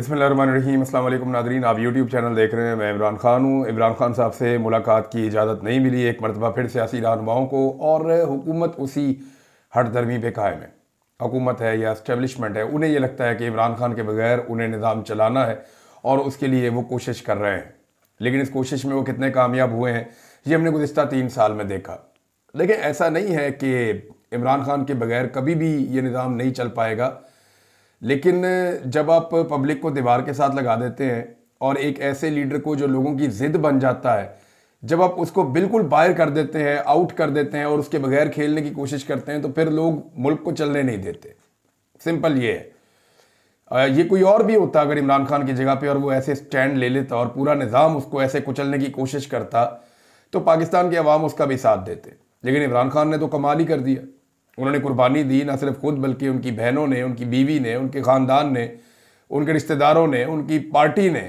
बिस्मिल्लाहिर्रहमानिर्रहीम। अस्सलाम वालेकुम नादरीन, आप यूट्यूब चैनल देख रहे हैं। मैं इमरान खान हूँ। इमरान खान साहब से मुलाकात की इजाज़त नहीं मिली एक मरतबा फिर सियासी रहनुमाओं को, और हुकूमत उसी हट धर्मी पे कायम है। हुकूमत है या इस्टेब्लिशमेंट है, उन्हें यह लगता है कि इमरान खान के बगैर उन्हें निज़ाम चलाना है और उसके लिए वो कोशिश कर रहे हैं। लेकिन इस कोशिश में वो कितने कामयाब हुए हैं ये हमने गुज़िस्ता 3 साल में देखा। देखिए, ऐसा नहीं है कि इमरान खान के बगैर कभी भी ये निज़ाम नहीं चल पाएगा, लेकिन जब आप पब्लिक को दीवार के साथ लगा देते हैं और एक ऐसे लीडर को जो लोगों की ज़िद बन जाता है, जब आप उसको बिल्कुल बाहर कर देते हैं, आउट कर देते हैं और उसके बगैर खेलने की कोशिश करते हैं, तो फिर लोग मुल्क को चलने नहीं देते। सिंपल ये है। ये कोई और भी होता अगर इमरान खान की जगह पे और वो ऐसे स्टैंड ले लेता और पूरा निज़ाम उसको ऐसे कुचलने की कोशिश करता, तो पाकिस्तान के अवाम उसका भी साथ देते। लेकिन इमरान खान ने तो कमाल ही कर दिया। उन्होंने कुर्बानी दी, ना सिर्फ खुद बल्कि उनकी बहनों ने, उनकी बीवी ने, उनके ख़ानदान ने, उनके रिश्तेदारों ने, उनकी पार्टी ने,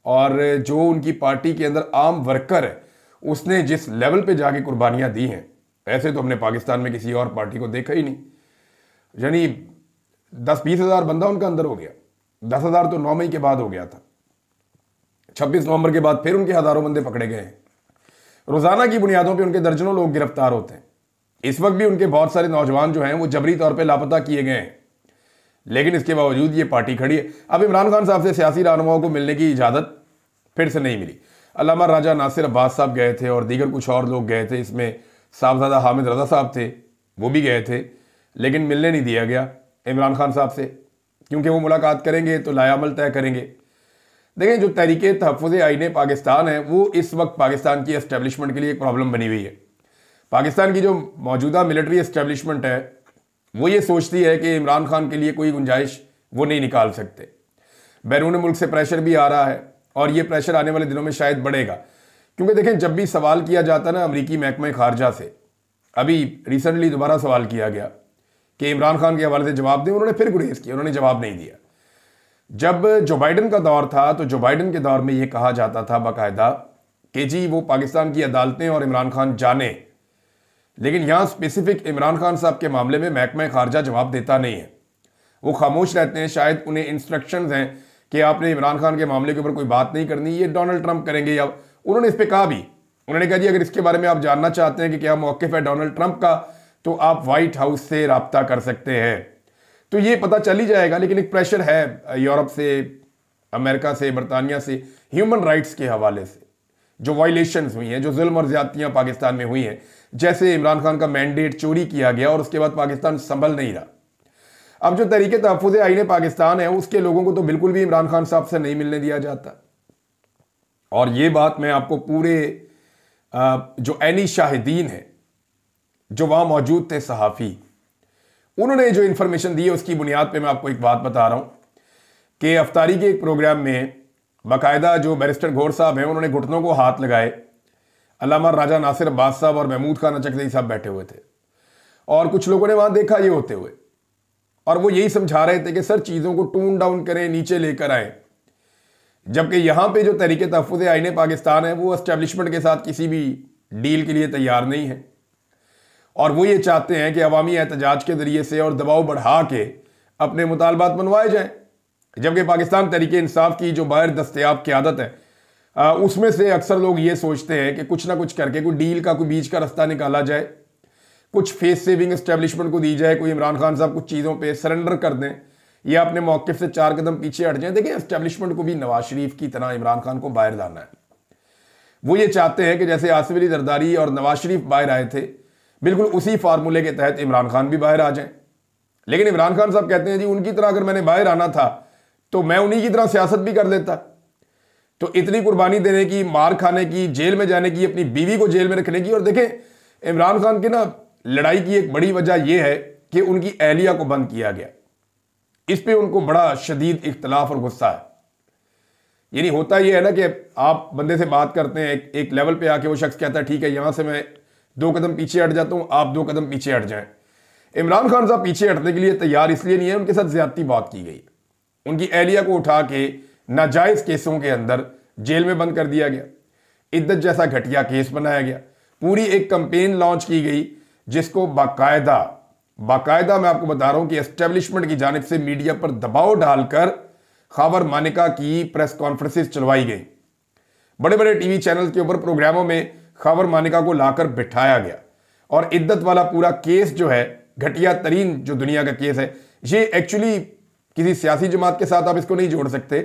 और जो उनकी पार्टी के अंदर आम वर्कर है उसने जिस लेवल पे जाके कुर्बानियाँ दी हैं, ऐसे तो हमने पाकिस्तान में किसी और पार्टी को देखा ही नहीं। यानी 10-20 हज़ार बंदा उनका अंदर हो गया। 10 हज़ार तो 9 मई के बाद हो गया था। 26 नवंबर के बाद फिर उनके हज़ारों बंदे पकड़े गए हैं। रोज़ाना की बुनियादों पर उनके दर्जनों लोग गिरफ्तार होते हैं। इस वक्त भी उनके बहुत सारे नौजवान जो हैं वो जबरी तौर पे लापता किए गए हैं, लेकिन इसके बावजूद ये पार्टी खड़ी है। अब इमरान खान साहब से सियासी रहनुमाओं को मिलने की इजाज़त फिर से नहीं मिली। अल्लामा राजा नासिर अब्बास साहब गए थे और दीगर कुछ और लोग गए थे, इसमें साहबजादा हामिद रज़ा साहब थे, वो भी गए थे, लेकिन मिलने नहीं दिया गया इमरान खान साहब से, क्योंकि वो मुलाकात करेंगे तो लायामल तय करेंगे। देखें, जो तहरीके तहफ़्फ़ुज़ आईने पाकिस्तान है वो इस वक्त पाकिस्तान की एस्टेब्लिशमेंट के लिए एक प्रॉब्लम बनी हुई है। पाकिस्तान की जो मौजूदा मिलिट्री एस्टेब्लिशमेंट है वो ये सोचती है कि इमरान खान के लिए कोई गुंजाइश वो नहीं निकाल सकते। बैरून मुल्क से प्रेशर भी आ रहा है और ये प्रेशर आने वाले दिनों में शायद बढ़ेगा, क्योंकि देखें, जब भी सवाल किया जाता ना अमरीकी महकमा खारजा से, अभी रिसेंटली दोबारा सवाल किया गया कि इमरान खान के हवाले से जवाब दें, उन्होंने फिर गुरेज किया, उन्होंने जवाब नहीं दिया। जब जो बाइडन का दौर था तो जो बाइडन के दौर में ये कहा जाता था बाकायदा कि जी वो पाकिस्तान की अदालतें और इमरान खान जाने, लेकिन यहाँ स्पेसिफिक इमरान खान साहब के मामले में महकमा खारजा जवाब देता नहीं है। वो खामोश रहते हैं। शायद उन्हें इंस्ट्रक्शंस हैं कि आपने इमरान खान के मामले के ऊपर कोई बात नहीं करनी, ये डोनाल्ड ट्रंप करेंगे। या उन्होंने इस पर कहा भी, उन्होंने कहा जी अगर इसके बारे में आप जानना चाहते हैं कि क्या मौक़िफ़ है डोनाल्ड ट्रंप का, तो आप वाइट हाउस से रब्ता कर सकते हैं। तो ये पता चल ही जाएगा। लेकिन एक प्रेशर है यूरोप से, अमेरिका से, बरतानिया से, ह्यूमन राइट्स के हवाले से जो वायलेशंस हुई हैं, जो जुल्म और ज़्यादतियाँ पाकिस्तान में हुई हैं, जैसे इमरान खान का मैंडेट चोरी किया गया और उसके बाद पाकिस्तान संभल नहीं रहा। अब जो तरीके तहफ़्फ़ुज़ आईने पाकिस्तान है उसके लोगों को तो बिल्कुल भी इमरान खान साहब से नहीं मिलने दिया जाता। और ये बात मैं आपको पूरे जो ऐनी शाहिदीन है जो वहाँ मौजूद थे, सहाफ़ी, उन्होंने जो इन्फॉर्मेशन दी है उसकी बुनियाद पर मैं आपको एक बात बता रहा हूँ कि अफ्तारी के एक प्रोग्राम में बाकायदा जो बैरिस्टर गौर साहब हैं उन्होंने घुटनों को हाथ लगाए। अल्लामा राजा नासिर अब्बास साहब और महमूद खान अचकज़ई साहब बैठे हुए थे और कुछ लोगों ने वहाँ देखा ये होते हुए, और वो यही समझा रहे थे कि सर चीज़ों को टून डाउन करें, नीचे लेकर आएँ। जबकि यहाँ पे जो तरीके तहफ़्फ़ुज़ आईने पाकिस्तान है वो एस्टेब्लिशमेंट के साथ किसी भी डील के लिए तैयार नहीं है, और वो ये चाहते हैं कि अवामी एहतजाज के ज़रिए से और दबाव बढ़ा के अपने मुतालबात मनवाए जाएँ। जबकि पाकिस्तान तहरीक इंसाफ की जो बाहर दस्तयाब क़यादत है उसमें से अक्सर लोग ये सोचते हैं कि कुछ ना कुछ करके कोई डील का, कोई बीच का रास्ता निकाला जाए, कुछ फेस सेविंग एस्टेब्लिशमेंट को दी जाए, कोई इमरान खान साहब कुछ चीज़ों पे सरेंडर कर दें या अपने मौक़िफ़ से 4 कदम पीछे हट जाएं। देखिए, एस्टेब्लिशमेंट को भी नवाज शरीफ की तरह इमरान खान को बाहर लाना है। वो ये चाहते हैं कि जैसे आसिफ अली जरदारी और नवाज शरीफ बाहर आए थे, बिल्कुल उसी फार्मूले के तहत इमरान खान भी बाहर आ जाएं। लेकिन इमरान खान साहब कहते हैं जी उनकी तरह अगर मैंने बाहर आना था तो मैं उन्हीं की तरह सियासत भी कर लेता। तो इतनी कुर्बानी देने की, मार खाने की, जेल में जाने की, अपनी बीवी को जेल में रखने की। और देखें, इमरान खान के ना लड़ाई की एक बड़ी वजह यह है कि उनकी अहलिया को बंद किया गया। इस पे उनको बड़ा शदीद इख्तलाफ और गुस्सा है। यानी होता यह है ना कि आप बंदे से बात करते हैं, एक लेवल पे आके वो शख्स कहता है ठीक है यहां से मैं 2 कदम पीछे हट जाता हूं, आप 2 कदम पीछे हट जाएं। इमरान खान साहब पीछे हटने के लिए तैयार इसलिए नहीं है, उनके साथ ज्यादती बात की गई, उनकी अहलिया को उठा के नाजायज केसों के अंदर जेल में बंद कर दिया गया, इद्दत जैसा घटिया केस बनाया गया, पूरी एक कंपेन लॉन्च की गई जिसको बाकायदा मैं आपको बता रहा हूं कि एस्टेब्लिशमेंट की जानिब से मीडिया पर दबाव डालकर खावर मानिका की प्रेस कॉन्फ्रेंसेस चलवाई गई। बड़े बड़े टीवी चैनल के ऊपर प्रोग्रामों में खावर मानिका को लाकर बिठाया गया और इद्दत वाला पूरा केस जो है, घटिया तरीन जो दुनिया का केस है, ये एक्चुअली किसी सियासी जमात के साथ आप इसको नहीं जोड़ सकते।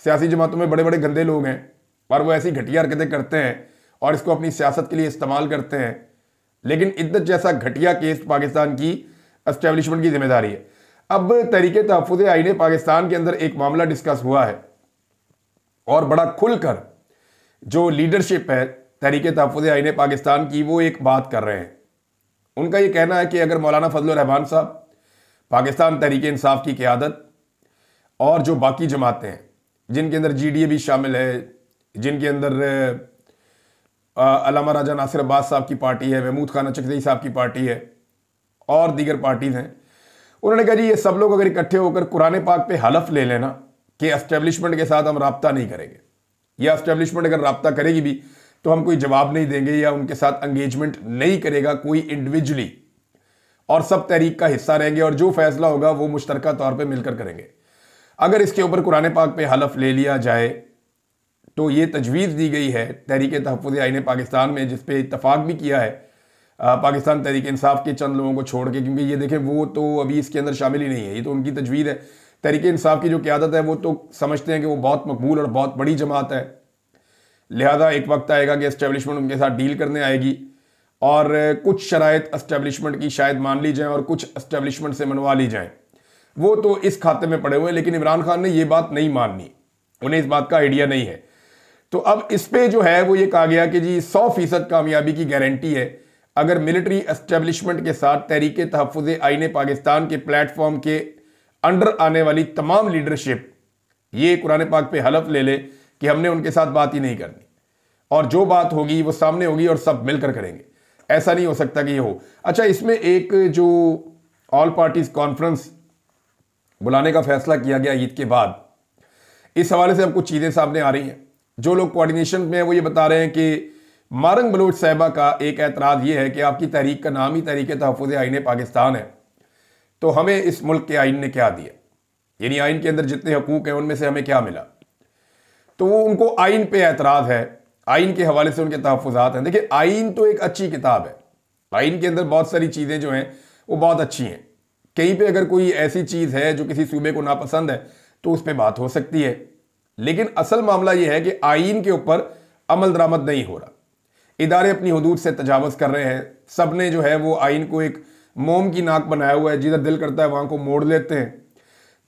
सियासी जमातों में बड़े बड़े गंदे लोग हैं और वो ऐसी घटिया हरकतें करते हैं और इसको अपनी सियासत के लिए इस्तेमाल करते हैं। लेकिन इद्दत जैसा घटिया केस पाकिस्तान की एस्टेब्लिशमेंट की जिम्मेदारी है। अब तहरीके तहफ़्फ़ुज़ आईन पाकिस्तान के अंदर एक मामला डिस्कस हुआ है और बड़ा खुलकर जो लीडरशिप है तहरीके तहफ़्फ़ुज़ आईन पाकिस्तान की, वो एक बात कर रहे हैं। उनका ये कहना है कि अगर मौलाना फजलुर रहमान साहब, पाकिस्तान तहरीक इंसाफ की क़यादत और जो बाकी जमातें हैं जिनके अंदर GDA भी शामिल है, जिनके अंदर अल्लामा राजा नासिर अब्बास साहब की पार्टी है, महमूद खान चकजई साहब की पार्टी है और दीगर पार्टीज़ हैं, उन्होंने कहा जी ये सब लोग अगर इकट्ठे होकर कुरान पाक पे हलफ ले लेना कि एस्टेब्लिशमेंट के साथ हम राब्ता नहीं करेंगे, या एस्टेब्लिशमेंट अगर राब्ता करेगी भी तो हम कोई जवाब नहीं देंगे या उनके साथ एंगेजमेंट नहीं करेगा कोई इंडिविजुअली, और सब तहरीक का हिस्सा रहेंगे और जो फैसला होगा वो मुश्तरका तौर पर मिलकर करेंगे। अगर इसके ऊपर कुरान पाक पे हलफ ले लिया जाए तो ये तजवीज़ दी गई है तहरीक तहफ़्फ़ुज़ आईन पाकिस्तान में, जिस पे इत्तफाक भी किया है पाकिस्तान तहरीक इंसाफ के चंद लोगों को छोड़ के, क्योंकि ये देखें वो तो अभी इसके अंदर शामिल ही नहीं है, ये तो उनकी तजवीज़ है। तहरीक इंसाफ की जो क़यादत है वो तो समझते हैं कि वो बहुत मकबूल और बहुत बड़ी जमात है, लिहाजा एक वक्त आएगा कि एस्टेब्लिशमेंट उनके साथ डील करने आएगी और कुछ शराइत एस्टेब्लिशमेंट की शायद मान ली जाएँ और कुछ एस्टेब्लिशमेंट से मनवा ली जाएँ। वो तो इस खाते में पड़े हुए हैं, लेकिन इमरान खान ने ये बात नहीं माननी, उन्हें इस बात का आइडिया नहीं है। तो अब इस पे जो है वो ये कहा गया कि जी 100% कामयाबी की गारंटी है अगर मिलिट्री एस्टेब्लिशमेंट के साथ तहरीक तहफ़्फ़ुज़ आईन पाकिस्तान के प्लेटफॉर्म के अंडर आने वाली तमाम लीडरशिप ये कुरान पाक पे हलफ ले ले कि हमने उनके साथ बात ही नहीं करनी और जो बात होगी वो सामने होगी और सब मिलकर करेंगे। ऐसा नहीं हो सकता कि ये हो। अच्छा, इसमें एक जो ऑल पार्टीज कॉन्फ्रेंस बुलाने का फैसला किया गया ईद के बाद, इस हवाले से अब कुछ चीज़ें सामने आ रही हैं। जो लोग कोऑर्डिनेशन में हैं वो ये बता रहे हैं कि मारंग बलोच साहिबा का एक एतराज़ ये है कि आपकी तहरीक का नाम ही तहरीक तहफ़्फ़ुज़ आईन पाकिस्तान है, तो हमें इस मुल्क के आइन ने क्या दिया, यानी आइन के अंदर जितने हकूक़ हैं उनमें से हमें क्या मिला। तो वो उनको आइन पे एतराज़ है, आइन के हवाले से उनके तहफ़्फ़ुज़ात हैं। देखिए, आइन तो एक अच्छी किताब है, आइन के अंदर बहुत सारी चीज़ें जो हैं वो बहुत अच्छी हैं। कहीं पे अगर कोई ऐसी चीज़ है जो किसी सूबे को नापसंद है तो उस पर बात हो सकती है, लेकिन असल मामला यह है कि आइन के ऊपर अमल दरामद नहीं हो रहा, इदारे अपनी हदूद से तजावज़ कर रहे हैं। सब ने जो है वो आइन को एक मोम की नाक बनाया हुआ है, जिधर दिल करता है वहाँ को मोड़ लेते हैं।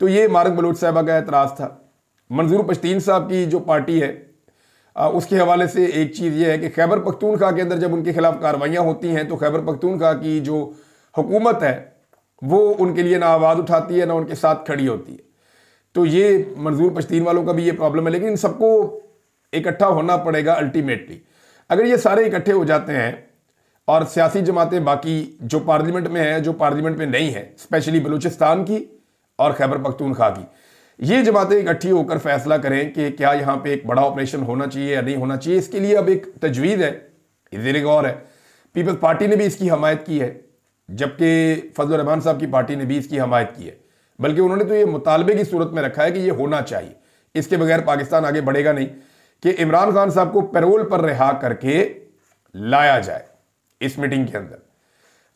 तो ये मारंग बलोच साहिबा का एतराज़ था। मंजूर पश्तीन साहब की जो पार्टी है उसके हवाले से एक चीज़ ये है कि खैबर पख्तूनख्वा के अंदर जब उनके खिलाफ कार्रवाइयाँ होती हैं तो खैबर पख्तूनख्वा की जो हुकूमत है वो उनके लिए ना आवाज़ उठाती है ना उनके साथ खड़ी होती है। तो ये मंजूर पश्तीन वालों का भी ये प्रॉब्लम है, लेकिन इन सबको इकट्ठा होना पड़ेगा अल्टीमेटली। अगर ये सारे इकट्ठे हो जाते हैं और सियासी जमातें बाकी जो पार्लियामेंट में है, जो पार्लियामेंट में नहीं है, स्पेशली बलूचिस्तान की और खैबर पख्तूनख्वा की, ये जमातें इकट्ठी होकर फैसला करें कि क्या यहाँ पे एक बड़ा ऑपरेशन होना चाहिए या नहीं होना चाहिए। इसके लिए अब एक तजवीज़ है, ज़ेर गौर है। पीपल्स पार्टी ने भी इसकी हमायत की है, जबकि फजलुर रहमान साहब की पार्टी ने भी इसकी हमायत की है, बल्कि उन्होंने तो ये मुतालबे की सूरत में रखा है कि ये होना चाहिए, इसके बगैर पाकिस्तान आगे बढ़ेगा नहीं, कि इमरान खान साहब को पैरोल पर रिहा करके लाया जाए इस मीटिंग के अंदर।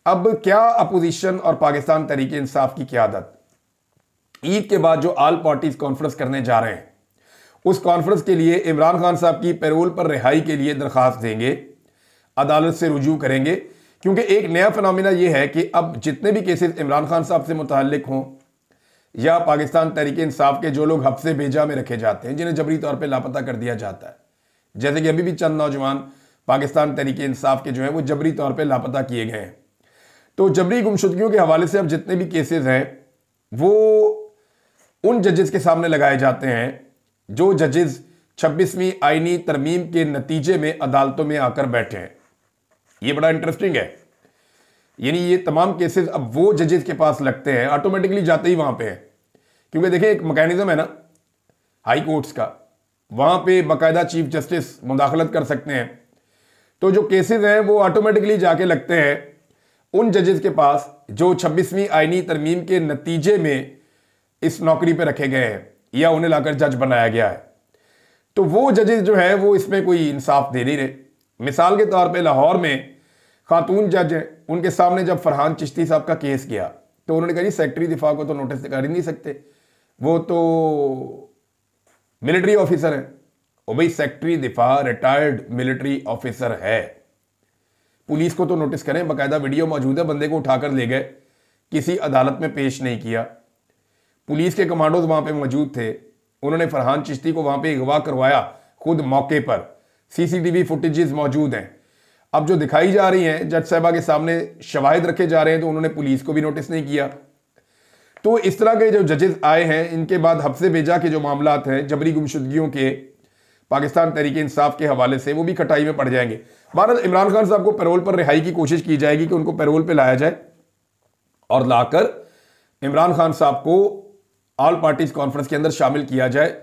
अब क्या अपोजिशन और पाकिस्तान तहरीक इंसाफ की क़यादत ईद के बाद जो ऑल पार्टीज कॉन्फ्रेंस करने जा रहे हैं, उस कॉन्फ्रेंस के लिए इमरान खान साहब की पैरोल पर रिहाई के लिए दरख्वास्त देंगे, अदालत से रुजू करेंगे। क्योंकि एक नया फिनोमिना ये है कि अब जितने भी केसेस इमरान खान साहब से मुताल्लिक हों या पाकिस्तान तहरीक इंसाफ के जो लोग हफ्से भेजा में रखे जाते हैं, जिन्हें जबरी तौर पे लापता कर दिया जाता है, जैसे कि अभी भी चंद नौजवान पाकिस्तान तहरीक इंसाफ के जो हैं वो जबरी तौर पे लापता किए गए हैं, तो जबरी गुमशुदगियों के हवाले से अब जितने भी केसेस हैं वो उन जजेस के सामने लगाए जाते हैं जो जजेस 26वीं आईनी तरमीम के नतीजे में अदालतों में आकर बैठे हैं। ये बड़ा इंटरेस्टिंग है, यानी ये तमाम केसेस अब वो जजेस के पास लगते हैं, ऑटोमेटिकली जाते ही वहां पे हैं। क्योंकि देखिए एक मैकेनिज्म है ना हाई कोर्ट्स का, वहां पे बाकायदा चीफ जस्टिस मुदाखलत कर सकते हैं। तो जो केसेस हैं वो ऑटोमेटिकली जाके लगते हैं उन जजेस के पास जो 26वीं आईनी तरमीम के नतीजे में इस नौकरी पे रखे गए हैं। या उन्हें लाकर जज बनाया गया है। तो वो जजेस जो है वो इसमें कोई इंसाफ दे नहीं रहे। मिसाल के तौर पे लाहौर में खातून जज हैं, उनके सामने जब फरहान चिश्ती साहब का केस गया तो उन्होंने कहा जी सेक्रेटरी दिफा को तो नोटिस कर ही नहीं सकते, वो तो मिलिट्री ऑफिसर है। और भाई सेक्रेटरी दिफा रिटायर्ड मिलिट्री ऑफिसर है, पुलिस को तो नोटिस करें, बाकायदा वीडियो मौजूद है, बंदे को उठाकर ले गए, किसी अदालत में पेश नहीं किया। पुलिस के कमांडोज वहां पे मौजूद थे, उन्होंने फरहान चिश्ती को वहां पे अगवा करवाया खुद मौके पर, सीसीटीवी फुटेजेस मौजूद हैं। अब जो दिखाई जा रही हैं जज साहबा के सामने शवाहिद रखे जा रहे हैं, तो उन्होंने पुलिस को भी नोटिस नहीं किया। तो इस तरह के जो जजेस आए हैं, इनके बाद हफ्से भेजा के जो मामलात हैं जबरी गुमशुदगियों के पाकिस्तान तहरीक इंसाफ के हवाले से, वो भी खटाई में पड़ जाएंगे। बहरहाल इमरान खान साहब को पैरोल पर रिहाई की कोशिश की जाएगी कि उनको पैरोल पर लाया जाए और लाकर इमरान खान साहब को ऑल पार्टीज कॉन्फ्रेंस के अंदर शामिल किया जाए।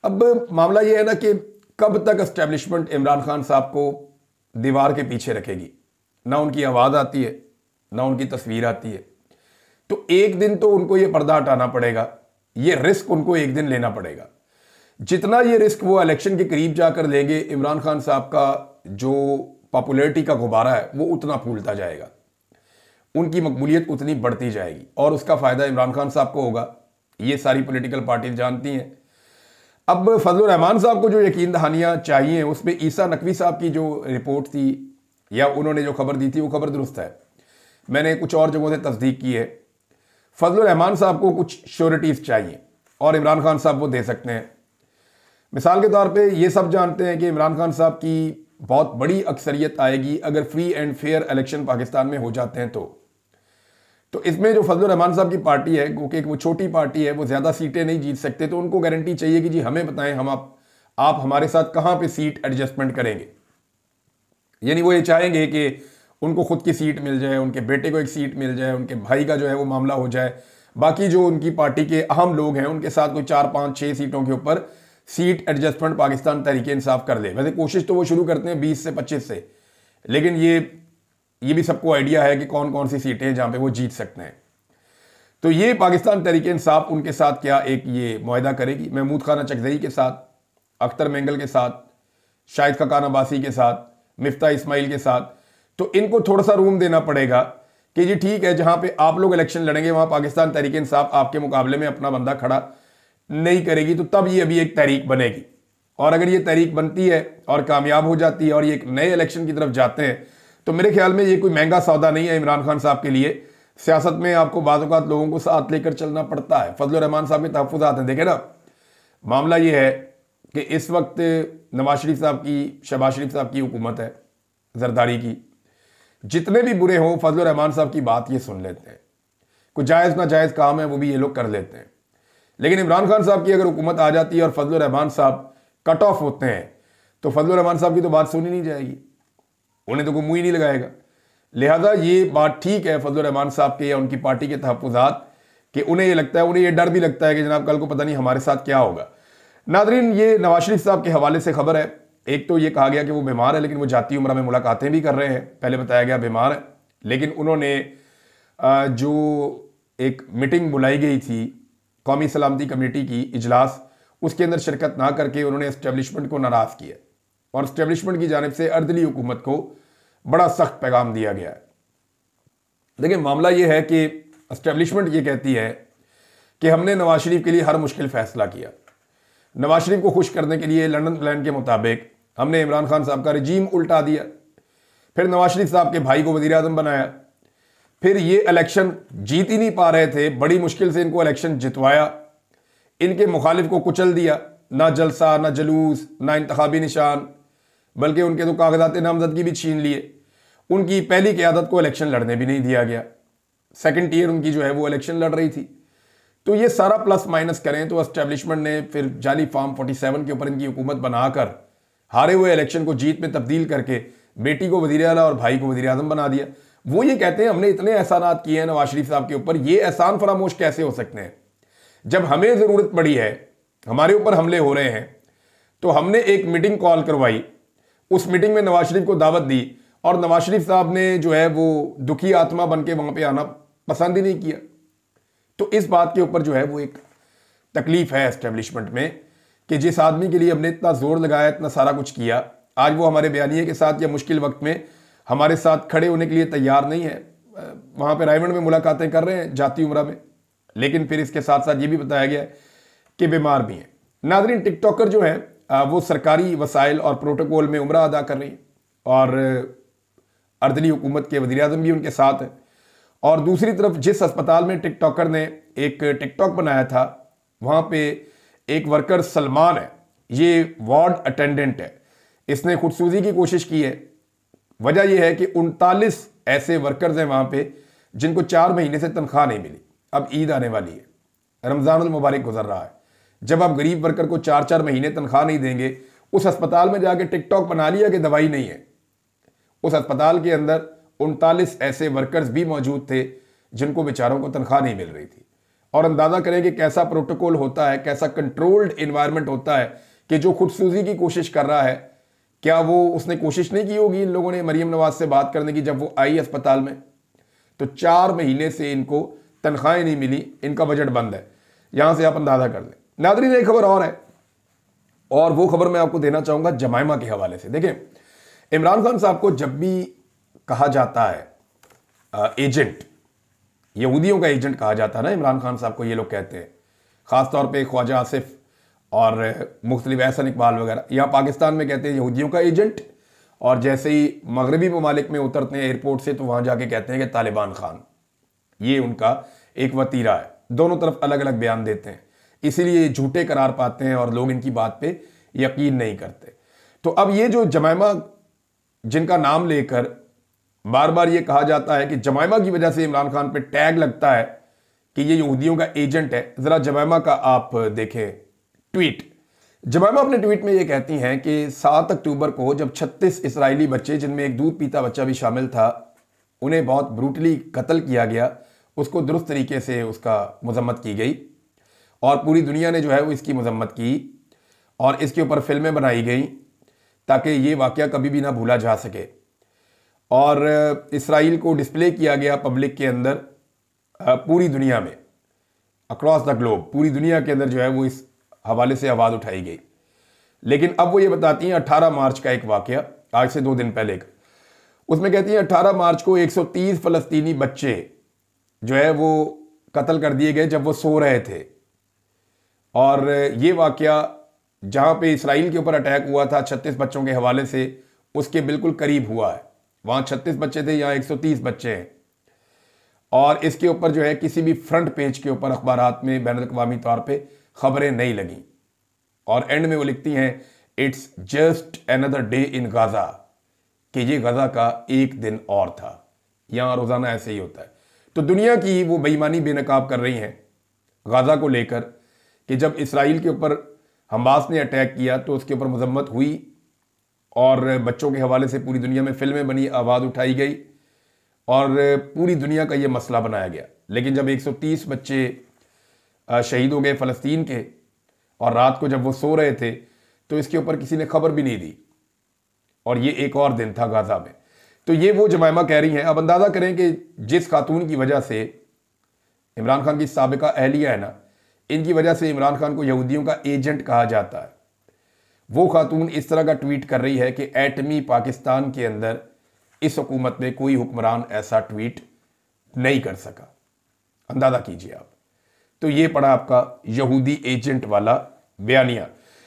अब मामला यह है ना कि कब तक एस्टेब्लिशमेंट इमरान खान साहब को दीवार के पीछे रखेगी। ना उनकी आवाज़ आती है, ना उनकी तस्वीर आती है। तो एक दिन तो उनको ये पर्दा हटाना पड़ेगा, ये रिस्क उनको एक दिन लेना पड़ेगा। जितना ये रिस्क वो इलेक्शन के करीब जाकर लेंगे, इमरान खान साहब का जो पॉपुलैरिटी का गुब्बारा है वो उतना फूलता जाएगा, उनकी मकबूलियत उतनी बढ़ती जाएगी और उसका फ़ायदा इमरान खान साहब को होगा। ये सारी पॉलिटिकल पार्टीज जानती हैं। अब फजलुर रहमान साहब को जो यकीन दहानियाँ चाहिए, उसमें ईसा नकवी साहब की जो रिपोर्ट थी या उन्होंने जो खबर दी थी वो खबर दुरुस्त है। मैंने कुछ और जगहों से तस्दीक की है। फजलुर रहमान साहब को कुछ श्योरिटीज़ चाहिए और इमरान खान साहब वो दे सकते हैं। मिसाल के तौर पे ये सब जानते हैं कि इमरान खान साहब की बहुत बड़ी अक्सरियत आएगी अगर free and fair election Pakistan में हो जाते हैं तो इसमें जो फजलुर रहमान साहब की पार्टी है, क्योंकि वो छोटी पार्टी है, वो ज़्यादा सीटें नहीं जीत सकते, तो उनको गारंटी चाहिए कि जी हमें बताएं, हम आप हमारे साथ कहाँ पे सीट एडजस्टमेंट करेंगे। यानी वो ये चाहेंगे कि उनको खुद की सीट मिल जाए, उनके बेटे को एक सीट मिल जाए, उनके भाई का जो है वो मामला हो जाए, बाकी जो उनकी पार्टी के अहम लोग हैं उनके साथ कोई 4, 5, 6 सीटों के ऊपर सीट एडजस्टमेंट पाकिस्तान तहरीक इंसाफ कर ले। वैसे कोशिश तो वो शुरू करते हैं 20 से 25 से, लेकिन ये भी सबको आइडिया है कि कौन कौन सी सीटें हैं जहां पे वो जीत सकते हैं। तो ये पाकिस्तान तहरीक इंसाफ उनके साथ क्या एक ये मुआहदा करेगी, महमूद खान चकजई के साथ, अख्तर मेंगल के साथ, शाहिद खकान अब्बासी के साथ, मिफ्ता इस्माइल के साथ। तो इनको थोड़ा सा रूम देना पड़ेगा कि जी ठीक है, जहां पे आप लोग इलेक्शन लड़ेंगे वहां पाकिस्तान तहरीक इंसाफ आपके मुकाबले में अपना बंदा खड़ा नहीं करेगी, तो तब ये अभी एक तहरीक बनेगी। और अगर ये तहरीक बनती है और कामयाब हो जाती है और ये एक नए इलेक्शन की तरफ जाते हैं, तो मेरे ख्याल में ये कोई महंगा सौदा नहीं है इमरान खान साहब के लिए। सियासत में आपको बाज़ औक़ात लोगों को साथ लेकर चलना पड़ता है। फजलुर रहमान साहब के तहफ़्फ़ुज़ात हैं। देखें ना, मामला ये है कि इस वक्त नवाज शरीफ साहब की, शहबाज शरीफ साहब की हुकूमत है जरदारी की। जितने भी बुरे हों, फजलुर रहमान साहब की बात ये सुन लेते हैं। कुछ जायज़ नाजायज़ काम है वो भी ये लोग कर लेते हैं। लेकिन इमरान खान साहब की अगर हुकूमत आ जाती है और फजलुर रहमान साहब कट ऑफ होते हैं, तो फजलुर रहमान साहब की तो बात सुनी नहीं जाएगी, उन्हें तो कोई मुंह ही नहीं लगाएगा। लिहाजा ये बात ठीक है फजलुर रहमान साहब के या उनकी पार्टी के तहफ़्फ़ुज़ात कि उन्हें ये लगता है, उन्हें ये डर भी लगता है कि जनाब कल को पता नहीं हमारे साथ क्या होगा। नादरीन, ये नवाज शरीफ साहब के हवाले से खबर है। एक तो ये कहा गया कि वो बीमार है, लेकिन वो जाती उम्र में मुलाकातें भी कर रहे हैं। पहले बताया गया बीमार है, लेकिन उन्होंने जो एक मीटिंग बुलाई गई थी कौमी सलामती कमेटी की इजलास, उसके अंदर शिरकत ना करके उन्होंने एस्टेब्लिशमेंट को नाराज़ किया और एस्टेब्लिशमेंट की जानिब से अर्दली हुकूमत को बड़ा सख्त पैगाम दिया गया है। देखिए, मामला ये है कि एस्टेब्लिशमेंट ये कहती है कि हमने नवाज शरीफ के लिए हर मुश्किल फैसला किया। नवाज शरीफ को खुश करने के लिए लंदन प्लान के मुताबिक हमने इमरान खान साहब का रजीम उल्टा दिया, फिर नवाज शरीफ साहब के भाई को वज़ीर आज़म बनाया, फिर ये इलेक्शन जीत ही नहीं पा रहे थे, बड़ी मुश्किल से इनको इलेक्शन जितवाया, इनके मुखालिफ को कुचल दिया। ना जलसा, ना जलूस, ना इंतखाबी निशान, बल्कि उनके तो कागजात नामजदगी भी छीन लिए। उनकी पहली क़यादत को इलेक्शन लड़ने भी नहीं दिया गया। सेकंड टियर उनकी जो है वो इलेक्शन लड़ रही थी। तो ये सारा प्लस माइनस करें तो एस्टेब्लिशमेंट ने फिर जाली फॉर्म 47 के ऊपर इनकी हुकूमत बनाकर हारे हुए इलेक्शन को जीत में तब्दील करके बेटी को वज़ीर आला और भाई को वज़ीर आज़म बना दिया। वो ये कहते हैं हमने इतने एहसानात किए हैं नवाज शरीफ साहब के ऊपर, ये एहसान फरामोश कैसे हो सकते हैं? जब हमें ज़रूरत पड़ी है, हमारे ऊपर हमले हो रहे हैं, तो हमने एक मीटिंग कॉल करवाई, उस मीटिंग में नवाज शरीफ को दावत दी और नवाज शरीफ साहब ने जो है वो दुखी आत्मा बन के वहाँ पर आना पसंद ही नहीं किया। तो इस बात के ऊपर जो है वो एक तकलीफ है एस्टेब्लिशमेंट में कि जिस आदमी के लिए हमने इतना जोर लगाया, इतना सारा कुछ किया, आज वो हमारे बयानिए के साथ या मुश्किल वक्त में हमारे साथ खड़े होने के लिए तैयार नहीं है। वहाँ पे रायमंड में मुलाकातें कर रहे हैं जाती उम्रा में, लेकिन फिर इसके साथ साथ ये भी बताया गया है कि बीमार भी हैं। नाज़रीन, टिकटॉकर जो हैं वो सरकारी वसाइल और प्रोटोकॉल में उम्रा अदा कर रही हैं और अर्दली हुकूमत के वज़ीर-ए-आज़म भी उनके साथ हैं। और दूसरी तरफ जिस अस्पताल में टिकटॉकर ने एक टिकटॉक बनाया था, वहाँ पे एक वर्कर सलमान है, ये वार्ड अटेंडेंट है, इसने खुदसूजी की कोशिश की है। वजह यह है कि 39 ऐसे वर्कर्स हैं वहाँ पे जिनको 4 महीने से तनख्वाह नहीं मिली। अब ईद आने वाली है, रमज़ानुल मुबारक गुजर रहा है, जब आप गरीब वर्कर को 4-4 महीने तनख्वाह नहीं देंगे, उस अस्पताल में जाके टिकटॉक बना लिया कि दवाई नहीं है। उस अस्पताल के अंदर 39 ऐसे वर्कर्स भी मौजूद थे जिनको बेचारों को तनख्वाह नहीं मिल रही थी। और अंदाज़ा करें कि कैसा प्रोटोकॉल होता है, कैसा कंट्रोल्ड इन्वायरमेंट होता है कि जो खुदसूजी की कोशिश कर रहा है, क्या वो उसने कोशिश नहीं की होगी इन लोगों ने मरीम नवाज से बात करने की जब वो आई अस्पताल में? तो 4 महीने से इनको तनख्वाहें नहीं मिली, इनका बजट बंद है। यहां से आप अंदाजा कर लें। नाज़रीन, एक खबर और है, और वो खबर मैं आपको देना चाहूंगा जमाइमा के हवाले से। देखें, इमरान खान साहब को जब भी कहा जाता है एजेंट, यहूदियों का एजेंट कहा जाता है ना, इमरान खान साहब को ये लोग कहते हैं, ख़ासतौर पे ख्वाजा आसिफ और मुख्तलिफ एहसन इकबाल वगैरह, यहाँ पाकिस्तान में कहते हैं यहूदियों का एजेंट, और जैसे ही मगरबी ममालिक में उतरते हैं एयरपोर्ट से तो वहाँ जाके कहते हैं कि तालिबान खान। ये उनका एक वतीरा है, दोनों तरफ अलग अलग बयान देते हैं, इसीलिए झूठे करार पाते हैं और लोग इनकी बात पे यकीन नहीं करते। तो अब ये जो जमाइमा जिनका नाम लेकर बार बार ये कहा जाता है कि जमाइमा की वजह से इमरान खान पे टैग लगता है कि ये यहूदियों का एजेंट है, ज़रा जमाइमा का आप देखें ट्वीट। जमाइमा अपने ट्वीट में ये कहती हैं कि 7 अक्टूबर को जब 36 इसराइली बच्चे, जिनमें एक दूध पीता बच्चा भी शामिल था, उन्हें बहुत ब्रूटली कत्ल किया गया, उसको दुरुस्त तरीके से उसका मजम्मत की गई और पूरी दुनिया ने जो है वो इसकी मजम्मत की और इसके ऊपर फिल्में बनाई गई ताकि ये वाक़या कभी भी ना भूला जा सके। और इसराइल को डिस्प्ले किया गया पब्लिक के अंदर, पूरी दुनिया में, अक्रॉस द ग्लोब, पूरी दुनिया के अंदर जो है वो इस हवाले से आवाज़ उठाई गई। लेकिन अब वो ये बताती हैं 18 मार्च का एक वाक़या, आज से 2 दिन पहले का, उसमें कहती हैं 18 मार्च को 130 फ़लस्तीनी बच्चे जो है वो कत्ल कर दिए गए जब वो सो रहे थे। और ये वाक़या जहाँ पे इसराइल के ऊपर अटैक हुआ था 36 बच्चों के हवाले से, उसके बिल्कुल करीब हुआ है। वहाँ 36 बच्चे थे, यहाँ 130 बच्चे हैं। और इसके ऊपर जो है किसी भी फ्रंट पेज के ऊपर अखबारात में बैनुल-अक़वामी तौर पे खबरें नहीं लगी। और एंड में वो लिखती हैं it's just another day in Gaza, कि ये गाज़ा का एक दिन और था। यहाँ रोज़ाना ऐसे ही होता है। तो दुनिया की वो बेईमानी बेनकाब कर रही हैं गाज़ा को लेकर कि जब इसराइल के ऊपर हमास ने अटैक किया तो उसके ऊपर मजम्मत हुई और बच्चों के हवाले से पूरी दुनिया में फिल्में बनी, आवाज़ उठाई गई और पूरी दुनिया का ये मसला बनाया गया। लेकिन जब 130 बच्चे शहीद हो गए फ़लस्तीन के और रात को जब वो सो रहे थे तो इसके ऊपर किसी ने खबर भी नहीं दी, और ये एक और दिन था गाज़ा में। तो ये वो जमाइमा कह रही हैं। अब अंदाज़ा करें कि जिस खातून की वजह से, इमरान खान की साबिका अहलिया है ना, इनकी वजह से इमरान खान को यहूदियों का एजेंट कहा जाता है, वो खातून इस तरह का ट्वीट कर रही है कि एटमी पाकिस्तान के अंदर इस हुकूमत में कोई हुक्मरान ऐसा ट्वीट नहीं कर सका। अंदाज़ा कीजिए आप। तो ये पड़ा आपका यहूदी एजेंट वाला बयानिया।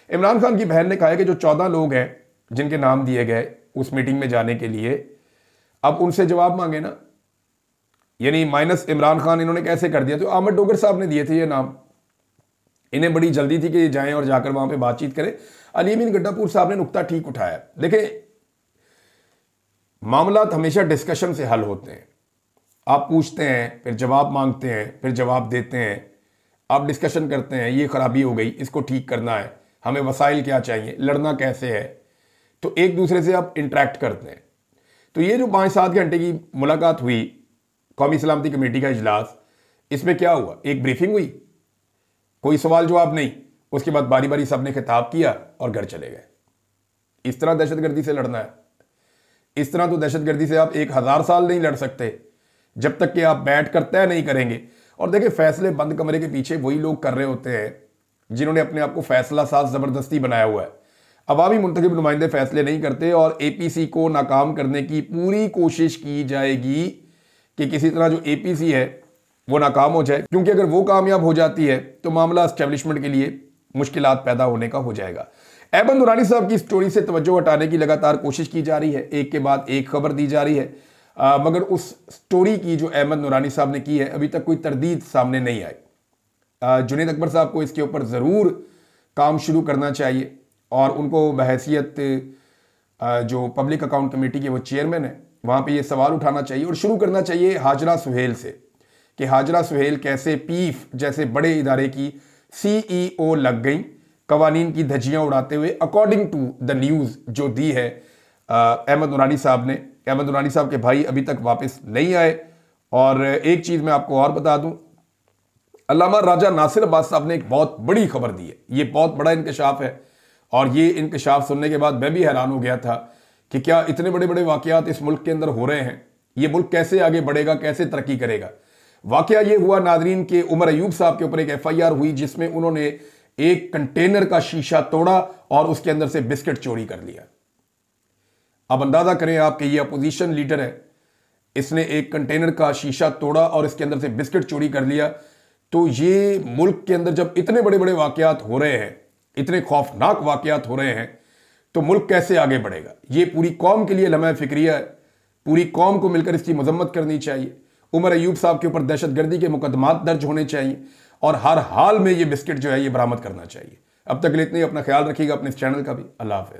इमरान खान की बहन ने कहा है कि जो 14 लोग हैं जिनके नाम दिए गए उस मीटिंग में जाने के लिए, अब उनसे जवाब मांगे ना, यानी माइनस इमरान खान इन्होंने कैसे कर दिया? तो अहमद डोगर साहब ने दिए थे ये नाम, इन्हें बड़ी जल्दी थी कि ये जाएं और जाकर वहां पे बातचीत करें। अली अमीन गड्ढापुर साहब ने नुक्ता ठीक उठाया। देखें, मामला हमेशा डिस्कशन से हल होते हैं। आप पूछते हैं, फिर जवाब मांगते हैं, फिर जवाब देते हैं, आप डिस्कशन करते हैं, ये खराबी हो गई, इसको ठीक करना है, हमें वसाइल क्या चाहिए, लड़ना कैसे है, तो एक दूसरे से आप इंटरेक्ट करते हैं। तो ये जो 5-7 घंटे की मुलाकात हुई, कौमी सलामती कमेटी का इजलास, इसमें क्या हुआ? एक ब्रीफिंग हुई, कोई सवाल जवाब नहीं, उसके बाद बारी बारी सबने खिताब किया और घर चले गए। इस तरह दहशतगर्दी से लड़ना है? इस तरह तो दहशतगर्दी से आप 1000 साल नहीं लड़ सकते जब तक कि आप बैठ कर तय नहीं करेंगे। और देखिए, फैसले बंद कमरे के पीछे वही लोग कर रहे होते हैं जिन्होंने अपने आप को फैसला साज ज़बरदस्ती बनाया हुआ है। अवामी मुंतखब नुमाइंदे फैसले नहीं करते और APC को नाकाम करने की पूरी कोशिश की जाएगी कि किसी तरह जो APC है वो नाकाम हो जाए, क्योंकि अगर वो कामयाब हो जाती है तो मामला एस्टेब्लिशमेंट के लिए मुश्किलात पैदा होने का हो जाएगा। अहमद नूरानी साहब की स्टोरी से तवज्जो हटाने की लगातार कोशिश की जा रही है, एक के बाद एक खबर दी जा रही है, मगर उस स्टोरी की जो अहमद नूरानी साहब ने की है अभी तक कोई तरदीद सामने नहीं आई। जुनैद अकबर साहब को इसके ऊपर ज़रूर काम शुरू करना चाहिए और उनको बहैसियत जो पब्लिक अकाउंट कमेटी के वो चेयरमैन है वहाँ पे ये सवाल उठाना चाहिए और शुरू करना चाहिए हाजरा सुहेल से कि हाजरा सुहेल कैसे पीफ जैसे बड़े इदारे की CEO लग गई कवानीन की धज्जियाँ उड़ाते हुए, अकॉर्डिंग टू द न्यूज़ जो दी है अहमद नूरानी साहब ने। अहमद नूरानी साहब के भाई अभी तक वापस नहीं आए। और एक चीज़ मैं आपको और बता दूं, अल्लामा राजा नासिर अब्बास साहब ने एक बहुत बड़ी खबर दी है। ये बहुत बड़ा इंकशाफ है और ये इंकशाफ सुनने के बाद मैं भी हैरान हो गया था कि क्या इतने बड़े बड़े वाकयात इस मुल्क के अंदर हो रहे हैं, ये मुल्क कैसे आगे बढ़ेगा, कैसे तरक्की करेगा। वाकया ये हुआ नादरीन के उमर अयूब साहब के ऊपर एक FIR हुई जिसमें उन्होंने एक कंटेनर का शीशा तोड़ा और उसके अंदर से बिस्किट चोरी कर लिया। अब अंदाजा करें आप कि ये अपोजिशन लीडर है, इसने एक कंटेनर का शीशा तोड़ा और इसके अंदर से बिस्किट चोरी कर लिया। तो ये मुल्क के अंदर जब इतने बड़े बड़े वाकयात हो रहे हैं, इतने खौफनाक वाकयात हो रहे हैं, तो मुल्क कैसे आगे बढ़ेगा। ये पूरी कौम के लिए लम्हा फिक्रिया है, पूरी कौम को मिलकर इसकी मजम्मत करनी चाहिए। उमर अयूब साहब के ऊपर दहशतगर्दी के मुकदमात दर्ज होने चाहिए और हर हाल में ये बिस्किट जो है ये बरामद करना चाहिए। अब तक के लिए इतनी, अपना ख्याल रखिएगा, अपने इस चैनल का भी। अल्लाह हाफ़िज़।